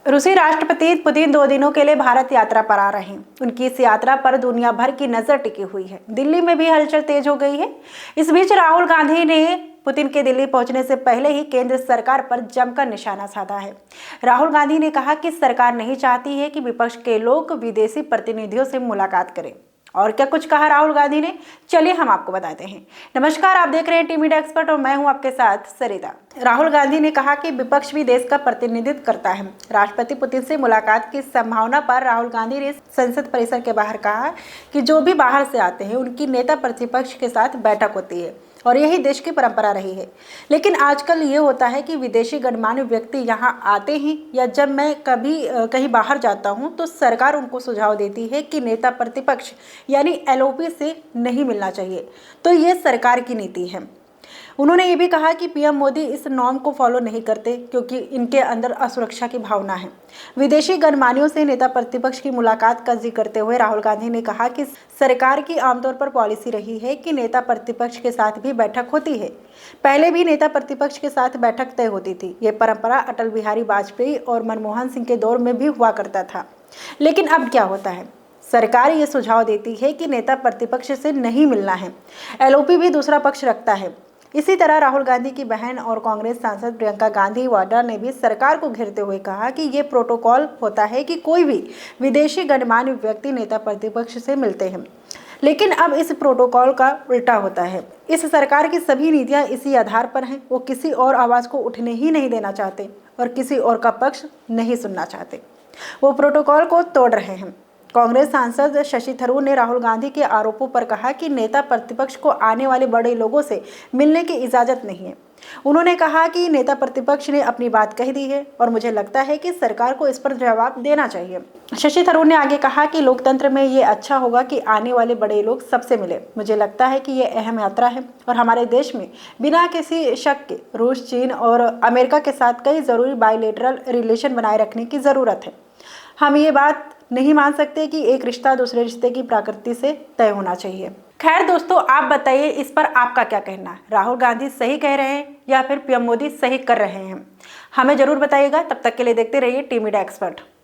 रूसी राष्ट्रपति पुतिन 2 दिनों के लिए भारत यात्रा पर आ रहे हैं। उनकी इस यात्रा पर दुनिया भर की नजर टिकी हुई है। दिल्ली में भी हलचल तेज हो गई है। इस बीच राहुल गांधी ने पुतिन के दिल्ली पहुंचने से पहले ही केंद्र सरकार पर जमकर निशाना साधा है। राहुल गांधी ने कहा कि सरकार नहीं चाहती है कि विपक्ष के लोग विदेशी प्रतिनिधियों से मुलाकात करें। और क्या कुछ कहा राहुल गांधी ने, चलिए हम आपको बताते हैं। नमस्कार, आप देख रहे हैं टीवी मीडिया एक्सपर्ट और मैं हूं आपके साथ सरिता। राहुल गांधी ने कहा कि विपक्ष भी देश का प्रतिनिधित्व करता है। राष्ट्रपति पुतिन से मुलाकात की संभावना पर राहुल गांधी ने संसद परिसर के बाहर कहा कि जो भी बाहर से आते हैं उनकी नेता प्रतिपक्ष के साथ बैठक होती है और यही देश की परंपरा रही है। लेकिन आजकल ये होता है कि विदेशी गणमान्य व्यक्ति यहाँ आते हैं या जब मैं कभी कहीं बाहर जाता हूँ तो सरकार उनको सुझाव देती है कि नेता प्रतिपक्ष यानी एलओपी से नहीं मिलना चाहिए। तो ये सरकार की नीति है। उन्होंने ये भी कहा कि पीएम मोदी इस नॉर्म को फॉलो नहीं करते क्योंकि इनके अंदर असुरक्षा की भावना है। विदेशी गणमान्यों से नेता प्रतिपक्ष की मुलाकात का जिक्र करते हुए राहुल गांधी ने कहा कि सरकार की आमतौर पर पॉलिसी रही है कि नेता प्रतिपक्ष के साथ भी बैठक होती है। पहले भी नेता प्रतिपक्ष के साथ बैठक तय होती थी। ये परंपरा अटल बिहारी वाजपेयी और मनमोहन सिंह के दौर में भी हुआ करता था। लेकिन अब क्या होता है, सरकार ये सुझाव देती है कि नेता प्रतिपक्ष से नहीं मिलना है। एलओपी भी दूसरा पक्ष रखता है। इसी तरह राहुल गांधी की बहन और कांग्रेस सांसद प्रियंका गांधी वाड्रा ने भी सरकार को घेरते हुए कहा कि ये प्रोटोकॉल होता है कि कोई भी विदेशी गणमान्य व्यक्ति नेता प्रतिपक्ष से मिलते हैं। लेकिन अब इस प्रोटोकॉल का उल्टा होता है। इस सरकार की सभी नीतियां इसी आधार पर हैं। वो किसी और आवाज़ को उठने ही नहीं देना चाहते और किसी और का पक्ष नहीं सुनना चाहते। वो प्रोटोकॉल को तोड़ रहे हैं। कांग्रेस सांसद शशि थरूर ने राहुल गांधी के आरोपों पर कहा कि नेता प्रतिपक्ष को आने वाले बड़े लोगों से मिलने की इजाजत नहीं है। उन्होंने कहा कि नेता प्रतिपक्ष ने अपनी बात कह दी है और मुझे लगता है कि सरकार को इस पर जवाब देना चाहिए। शशि थरूर ने आगे कहा कि लोकतंत्र में ये अच्छा होगा कि आने वाले बड़े लोग सबसे मिले। मुझे लगता है कि ये अहम यात्रा है और हमारे देश में बिना किसी शक के रूस, चीन और अमेरिका के साथ कई जरूरी बायलैटरल रिलेशन बनाए रखने की जरूरत है। हम ये बात नहीं मान सकते कि एक रिश्ता दूसरे रिश्ते की प्रकृति से तय होना चाहिए। खैर दोस्तों, आप बताइए इस पर आपका क्या कहना है। राहुल गांधी सही कह रहे हैं या फिर पीएम मोदी सही कर रहे हैं? हमें जरूर बताइएगा। तब तक के लिए देखते रहिए टीवी मीडिया एक्सपर्ट।